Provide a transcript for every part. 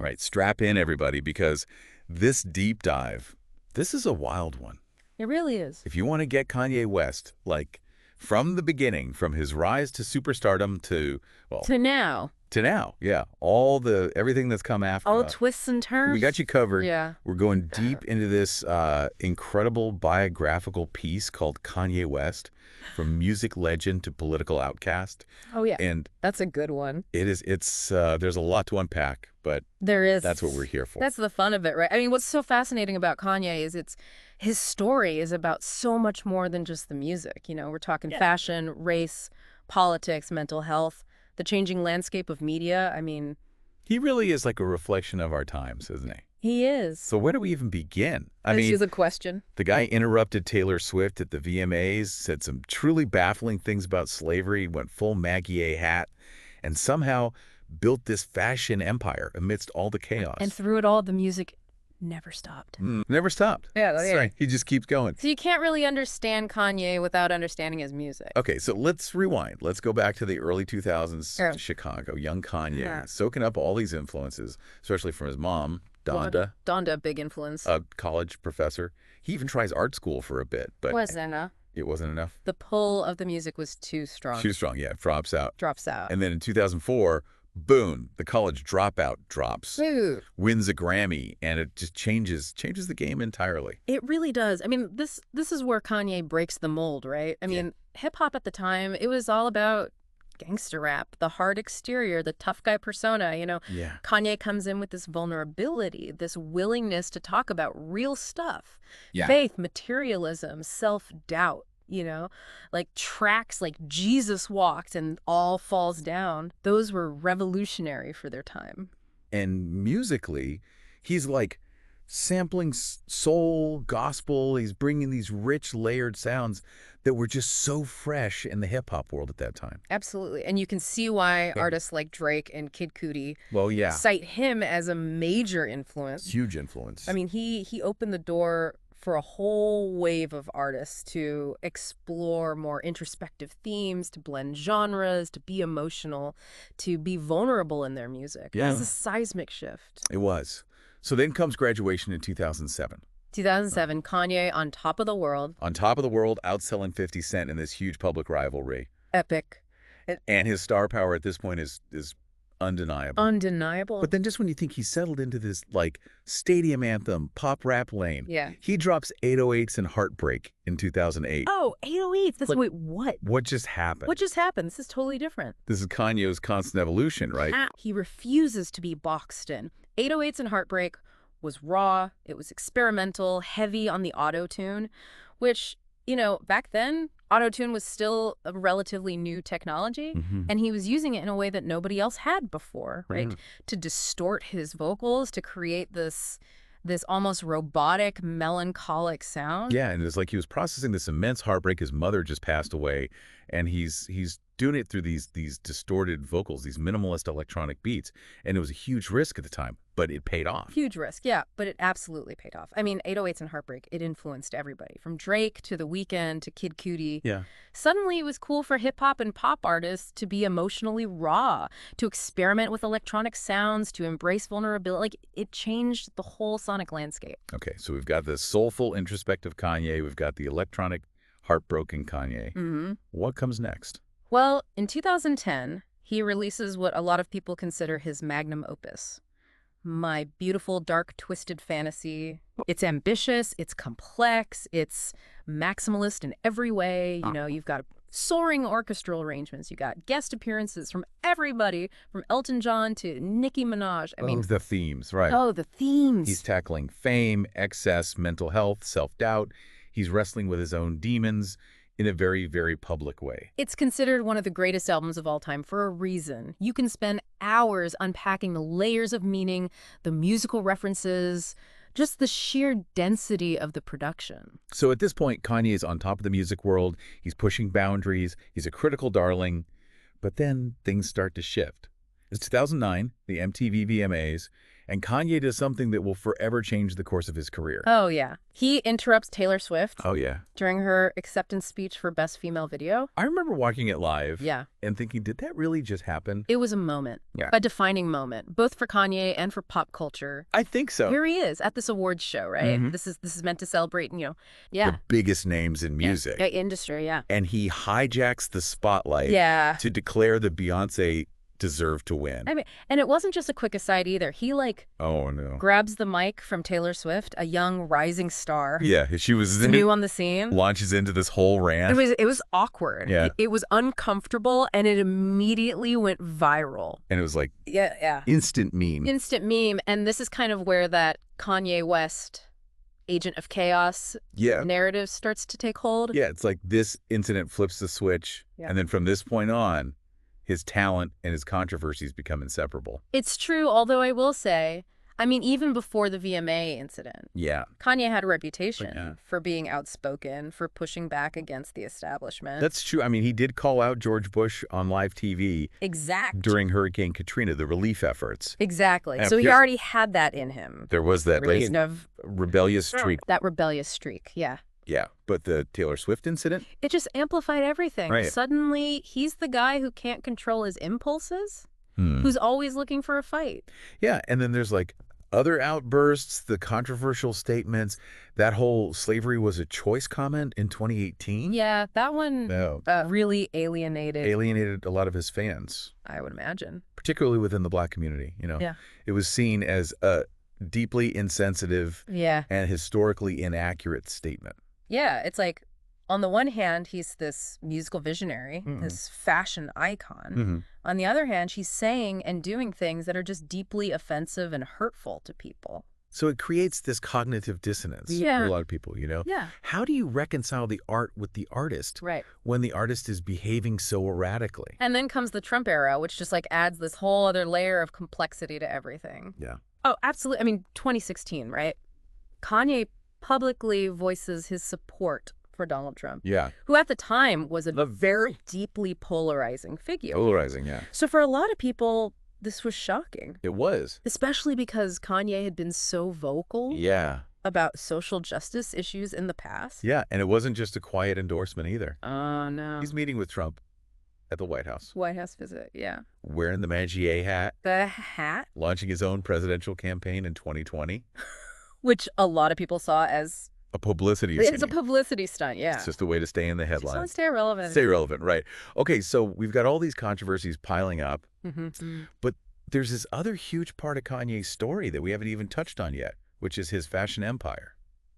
right, strap in, everybody, because this deep dive, this is a wild one. It really is. If you want to get Kanye West, like, from the beginning, from his rise to superstardom to, well, To now. to now, yeah, everything that's come after. All twists and turns. We got you covered. Yeah. We're going deep into this incredible biographical piece called Kanye West, from music legend to political outcast. Oh, yeah. And that's a good one. there's a lot to unpack, but there is. That's what we're here for. That's the fun of it, right? I mean, what's so fascinating about Kanye is his story is about so much more than just the music. You know, we're talking fashion, race, politics, mental health, the changing landscape of media. I mean, he really is like a reflection of our times, isn't he? He is. So where do we even begin? This is a question. The guy interrupted Taylor Swift at the VMAs, said some truly baffling things about slavery, went full Maggie A hat, and somehow built this fashion empire amidst all the chaos. And through it all, the music never stopped. Never stopped. Yeah. Right. He just keeps going. So you can't really understand Kanye without understanding his music. Okay, so let's rewind. Let's go back to the early 2000s Chicago. Young Kanye, soaking up all these influences, especially from his mom, Donda. Donda, big influence. A college professor. He even tries art school for a bit, but it wasn't enough. The pull of the music was too strong. Too strong, yeah. Drops out. Drops out. And then in 2004, boom, the college dropout drops. Wins a Grammy, and it just changes the game entirely. It really does. I mean, this is where Kanye breaks the mold, right? I mean, hip-hop at the time, it was all about gangster rap, the hard exterior, the tough guy persona, you know. Yeah. Kanye comes in with this vulnerability, this willingness to talk about real stuff. Yeah. Faith, materialism, self-doubt, you know, like tracks like Jesus Walked and All Falls Down. Those were revolutionary for their time. And musically, he's like sampling soul, gospel. He's bringing these rich, layered sounds that were just so fresh in the hip-hop world at that time. Absolutely. And you can see why artists like Drake and Kid Cudi cite him as a major influence. Huge influence. I mean, he opened the door for a whole wave of artists to explore more introspective themes, to blend genres, to be emotional, to be vulnerable in their music. Yeah. It's a seismic shift. It was. So then comes graduation in 2007. 2007, Kanye on top of the world. On top of the world, outselling 50 Cent in this huge public rivalry. Epic. And his star power at this point is undeniable. Undeniable. But then just when you think he's settled into this, like, stadium anthem, pop rap lane, he drops 808s and Heartbreak in 2008. Oh, 808s. That's, like, wait, what? What just happened? What just happened? This is totally different. This is Kanye's constant evolution, right? He refuses to be boxed in. 808s and Heartbreak was raw, it was experimental, heavy on the auto-tune, which, you know, back then, auto-tune was still a relatively new technology, and he was using it in a way that nobody else had before, right? To distort his vocals, to create this almost robotic, melancholic sound. Yeah, and it's like he was processing this immense heartbreak. His mother just passed away, and he's doing it through these distorted vocals, these minimalist electronic beats, and it was a huge risk at the time, but it paid off. Huge risk, yeah, but it absolutely paid off. I mean, 808s and Heartbreak, it influenced everybody, from Drake to The Weeknd to Kid Cudi. Yeah. Suddenly, it was cool for hip-hop and pop artists to be emotionally raw, to experiment with electronic sounds, to embrace vulnerability. Like, it changed the whole sonic landscape. Okay, so we've got the soulful, introspective Kanye. We've got the electronic, heartbroken Kanye. What comes next? Well, in 2010, he releases what a lot of people consider his magnum opus, My Beautiful Dark Twisted Fantasy. It's ambitious, it's complex, it's maximalist in every way. You know, you've got soaring orchestral arrangements, you got guest appearances from everybody, from Elton John to Nicki Minaj. I mean, the themes, right? Oh, the themes. He's tackling fame, excess, mental health, self-doubt. He's wrestling with his own demons in a very, very public way. It's considered one of the greatest albums of all time for a reason. You can spend hours unpacking the layers of meaning, the musical references, just the sheer density of the production. So at this point, Kanye is on top of the music world. He's pushing boundaries. He's a critical darling. But then things start to shift. It's 2009, the MTV VMAs, and Kanye does something that will forever change the course of his career. Oh, yeah. He interrupts Taylor Swift Oh, yeah. during her acceptance speech for Best Female Video. I remember watching it live Yeah. and thinking, did that really just happen? It was a moment. Yeah. A defining moment, both for Kanye and for pop culture. I think so. Here he is at this awards show, right? Mhm. This is meant to celebrate, yeah. The biggest names in music. Yeah, industry, yeah. And he hijacks the spotlight Yeah. to declare that Beyonce deserved to win. I mean, and it wasn't just a quick aside either. He, Oh, no. grabs the mic from Taylor Swift, a young rising star. Yeah, she was New on the scene. launches into this whole rant. It was awkward. Yeah. It was uncomfortable, and it immediately went viral. And it was like Yeah. instant meme. Instant meme, and this is kind of where that Kanye West Agent of Chaos narrative starts to take hold. Yeah, it's like this incident flips the switch, and then from this point on, his talent and his controversies become inseparable. It's true, although I will say, I mean, even before the VMA incident, Yeah. Kanye had a reputation for being outspoken, for pushing back against the establishment. That's true. I mean, he did call out George Bush on live TV during Hurricane Katrina, the relief efforts. Exactly. And So he already had that in him. There was that rebellious streak. That rebellious streak, yeah. Yeah, but the Taylor Swift incident? It just amplified everything. Right. Suddenly, he's the guy who can't control his impulses, who's always looking for a fight. Yeah, and then there's other outbursts, the controversial statements, that whole slavery was a choice comment in 2018. Yeah, that one really alienated A lot of his fans, I would imagine. particularly within the Black community. Yeah. It was seen as a deeply insensitive and historically inaccurate statement. Yeah, it's like, on the one hand, he's this musical visionary, this fashion icon. On the other hand, he's saying and doing things that are just deeply offensive and hurtful to people. So it creates this cognitive dissonance for a lot of people, Yeah. How do you reconcile the art with the artist when the artist is behaving so erratically? And then comes the Trump era, which just adds this whole other layer of complexity to everything. Yeah. Oh, absolutely. I mean, 2016, right? Kanye publicly voices his support for Donald Trump. Yeah. Who at the time was a very deeply polarizing figure. Polarizing, yeah. So for a lot of people, this was shocking. It was. Especially because Kanye had been so vocal about social justice issues in the past. Yeah, and it wasn't just a quiet endorsement either. Oh, no. He's meeting with Trump at the White House. White House visit, yeah. Wearing the Magier hat. The hat? Launching his own presidential campaign in 2020. Which a lot of people saw as a publicity stunt. It's a publicity stunt, yeah. It's just a way to stay in the headlines. Just want to stay relevant. Stay relevant, right. Okay, so we've got all these controversies piling up, but there's this other huge part of Kanye's story that we haven't even touched on yet, which is his fashion empire.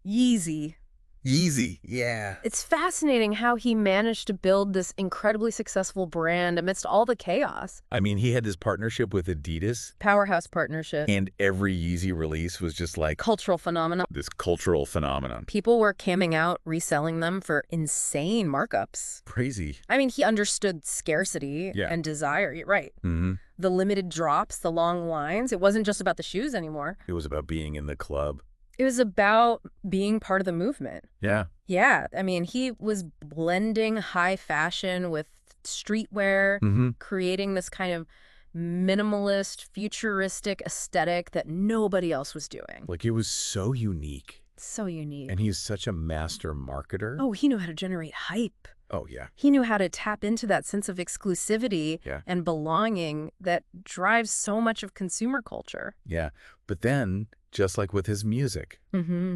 Yeezy. Yeezy, yeah. It's fascinating how he managed to build this incredibly successful brand amidst all the chaos. I mean, he had this partnership with Adidas. Powerhouse partnership. And every Yeezy release was just cultural phenomenon. This cultural phenomenon. People were camming out, reselling them for insane markups. Crazy. I mean, he understood scarcity and desire. You're right. The limited drops, the long lines. It wasn't just about the shoes anymore. It was about being in the club. It was about being part of the movement. Yeah. Yeah. I mean, he was blending high fashion with streetwear, creating this kind of minimalist, futuristic aesthetic that nobody else was doing. It was so unique. So unique. And he's such a master marketer. Oh, he knew how to generate hype. Oh, yeah. He knew how to tap into that sense of exclusivity and belonging that drives so much of consumer culture. Yeah. But then, just like with his music,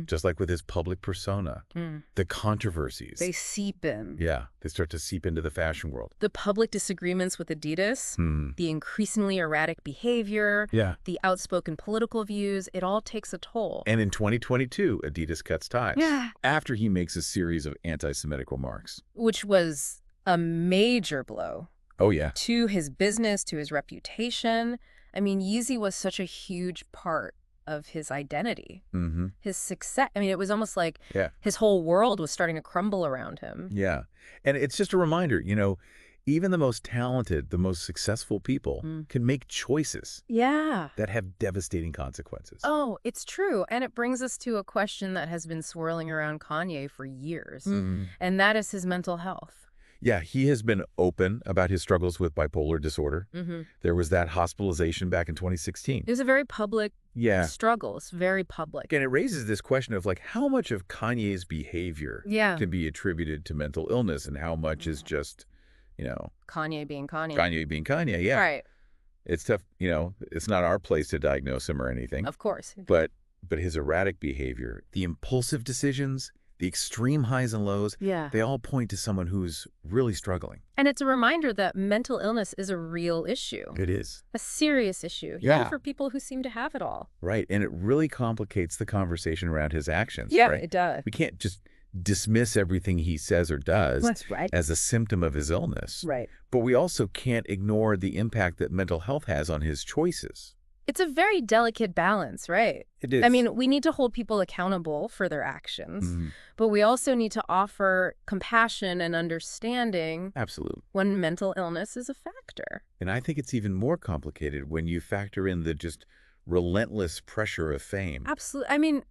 just like with his public persona, the controversies. They seep in. Yeah. They start to seep into the fashion world. The public disagreements with Adidas, the increasingly erratic behavior, the outspoken political views, it all takes a toll. And in 2022, Adidas cuts ties. Yeah. After he makes a series of anti-Semitic remarks. Which was a major blow. Oh, yeah. To his business, to his reputation. I mean, Yeezy was such a huge part of his identity, his success. I mean, it was almost like his whole world was starting to crumble around him. Yeah. And it's just a reminder, even the most talented, the most successful people can make choices that have devastating consequences. Oh, it's true. And it brings us to a question that has been swirling around Kanye for years, and that is his mental health. Yeah, he has been open about his struggles with bipolar disorder. Mm-hmm. There was that hospitalization back in 2016. It was a very public Yeah. struggle. It's very public. And it raises this question of, like, how much of Kanye's behavior Yeah. can be attributed to mental illness and how much is just, Kanye being Kanye. Kanye being Kanye. Yeah. Right. It's tough. It's not our place to diagnose him or anything. Of course. But his erratic behavior, the impulsive decisions, the extreme highs and lows, Yeah. they all point to someone who's really struggling. And it's a reminder that mental illness is a real issue. It is. A serious issue. Yeah. Even for people who seem to have it all. Right. And it really complicates the conversation around his actions. Yeah, right? it does. We can't just dismiss everything he says or does That's right. as a symptom of his illness. Right. But we also can't ignore the impact that mental health has on his choices. It's a very delicate balance, right? It is. I mean, we need to hold people accountable for their actions, but we also need to offer compassion and understanding Absolutely. when mental illness is a factor. And I think it's even more complicated when you factor in the just relentless pressure of fame. Absolutely. I mean,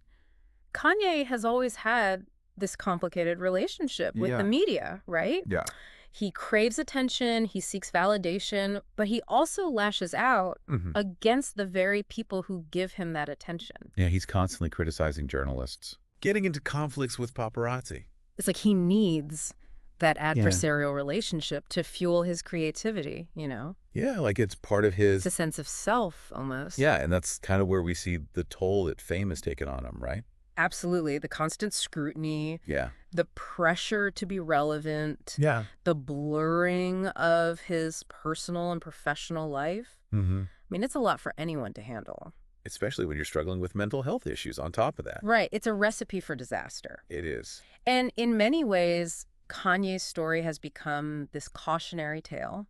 Kanye has always had this complicated relationship with the media, right? Yeah. He craves attention, he seeks validation, but he also lashes out against the very people who give him that attention. Yeah, he's constantly criticizing journalists. Getting into conflicts with paparazzi. It's like he needs that adversarial relationship to fuel his creativity, you know? Yeah, like it's part of his... It's a sense of self, almost. Yeah, and that's kind of where we see the toll that fame has taken on him, right? Absolutely. The constant scrutiny. Yeah. The pressure to be relevant. Yeah. The blurring of his personal and professional life. I mean, it's a lot for anyone to handle. Especially when you're struggling with mental health issues on top of that. Right. It's a recipe for disaster. It is. And in many ways, Kanye's story has become this cautionary tale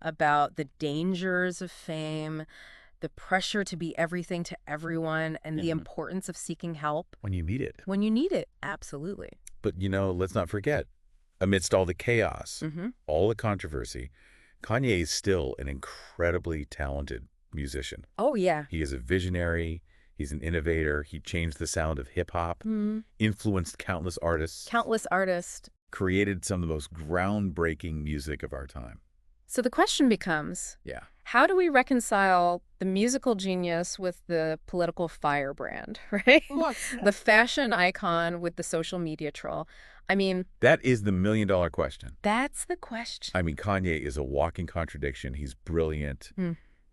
about the dangers of fame, the pressure to be everything to everyone, and the importance of seeking help. When you need it. When you need it, absolutely. But, let's not forget, amidst all the chaos, all the controversy, Kanye is still an incredibly talented musician. Oh, yeah. He is a visionary. He's an innovator. He changed the sound of hip-hop, influenced countless artists. Countless artists. Created some of the most groundbreaking music of our time. So the question becomes, Yeah. how do we reconcile the musical genius with the political firebrand, right? The fashion icon with the social media troll. I mean... That is the million-dollar question. That's the question. I mean, Kanye is a walking contradiction. He's brilliant.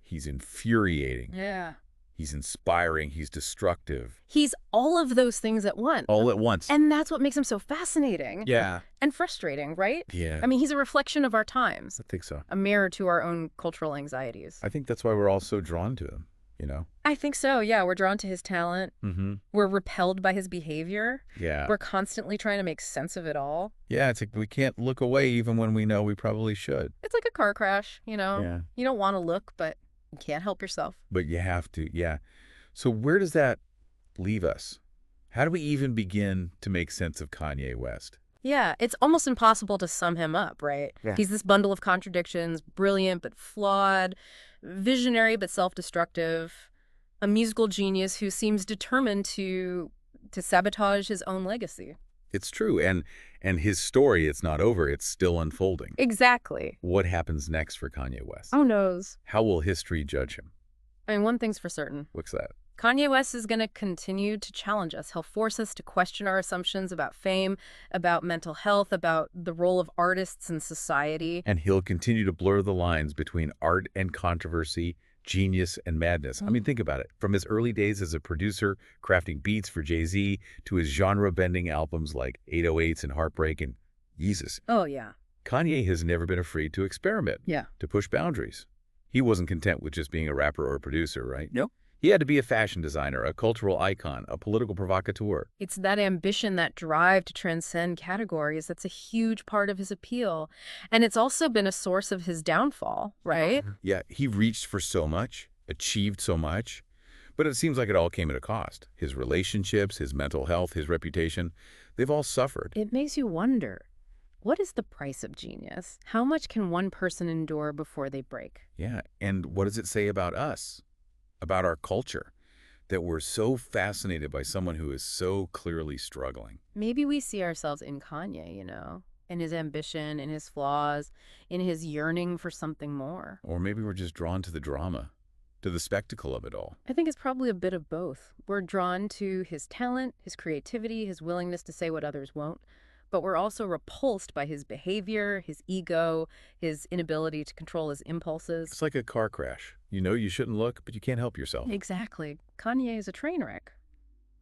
He's infuriating. Yeah. He's inspiring. He's destructive. He's all of those things at once. All at once. And that's what makes him so fascinating. Yeah. And frustrating, right? Yeah. I mean, he's a reflection of our times. I think so. A mirror to our own cultural anxieties. I think that's why we're all so drawn to him, I think so, yeah. We're drawn to his talent. We're repelled by his behavior. Yeah. We're constantly trying to make sense of it all. Yeah, it's like we can't look away even when we know we probably should. It's like a car crash, Yeah. You don't want to look, but you can't help yourself. But you have to, yeah. So where does that leave us? How do we even begin to make sense of Kanye West? Yeah, it's almost impossible to sum him up, right? Yeah. He's this bundle of contradictions, brilliant but flawed, visionary but self-destructive, a musical genius who seems determined to sabotage his own legacy. It's true. And his story, it's not over. It's still unfolding. Exactly. What happens next for Kanye West? Who knows? How will history judge him? I mean, one thing's for certain. What's that? Kanye West is going to continue to challenge us. He'll force us to question our assumptions about fame, about mental health, about the role of artists in society. And he'll continue to blur the lines between art and controversy, genius and madness. I mean, think about it. From his early days as a producer, crafting beats for Jay-Z, to his genre-bending albums like 808s and Heartbreak and Jesus. Oh, yeah. Kanye has never been afraid to experiment, Yeah. to push boundaries. He wasn't content with just being a rapper or a producer, right? Nope. He had to be a fashion designer, a cultural icon, a political provocateur. It's that ambition, that drive to transcend categories that's a huge part of his appeal. And it's also been a source of his downfall, right? Yeah, he reached for so much, achieved so much, but it seems like it all came at a cost. His relationships, his mental health, his reputation, they've all suffered. It makes you wonder, what is the price of genius? How much can one person endure before they break? Yeah, and what does it say about us, about our culture, that we're so fascinated by someone who is so clearly struggling? Maybe we see ourselves in Kanye, in his ambition, in his flaws, in his yearning for something more. Or maybe we're just drawn to the drama, to the spectacle of it all. I think it's probably a bit of both. We're drawn to his talent, his creativity, his willingness to say what others won't, but we're also repulsed by his behavior, his ego, his inability to control his impulses. It's like a car crash. You know you shouldn't look, but you can't help yourself. Exactly. Kanye is a train wreck.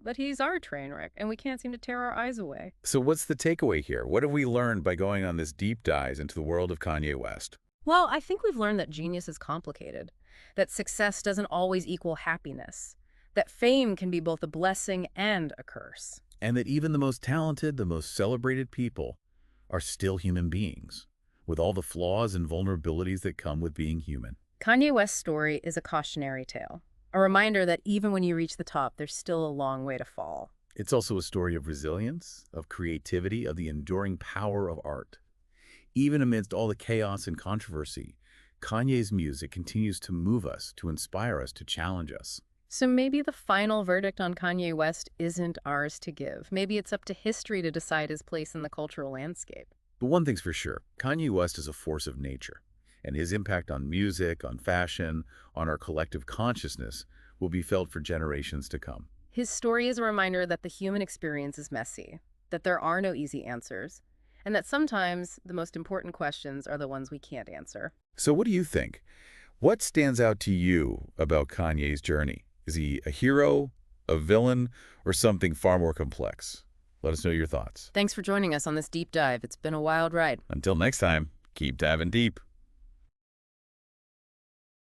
But he's our train wreck, and we can't seem to tear our eyes away. So what's the takeaway here? What have we learned by going on this deep dive into the world of Kanye West? Well, I think we've learned that genius is complicated, that success doesn't always equal happiness, that fame can be both a blessing and a curse. And that even the most talented, the most celebrated people are still human beings, with all the flaws and vulnerabilities that come with being human. Kanye West's story is a cautionary tale, a reminder that even when you reach the top, there's still a long way to fall. It's also a story of resilience, of creativity, of the enduring power of art. Even amidst all the chaos and controversy, Kanye's music continues to move us, to inspire us, to challenge us. So maybe the final verdict on Kanye West isn't ours to give. Maybe it's up to history to decide his place in the cultural landscape. But one thing's for sure, Kanye West is a force of nature, and his impact on music, on fashion, on our collective consciousness will be felt for generations to come. His story is a reminder that the human experience is messy, that there are no easy answers, and that sometimes the most important questions are the ones we can't answer. So what do you think? What stands out to you about Kanye's journey? Is he a hero, a villain, or something far more complex? Let us know your thoughts. Thanks for joining us on this deep dive. It's been a wild ride. Until next time, keep diving deep.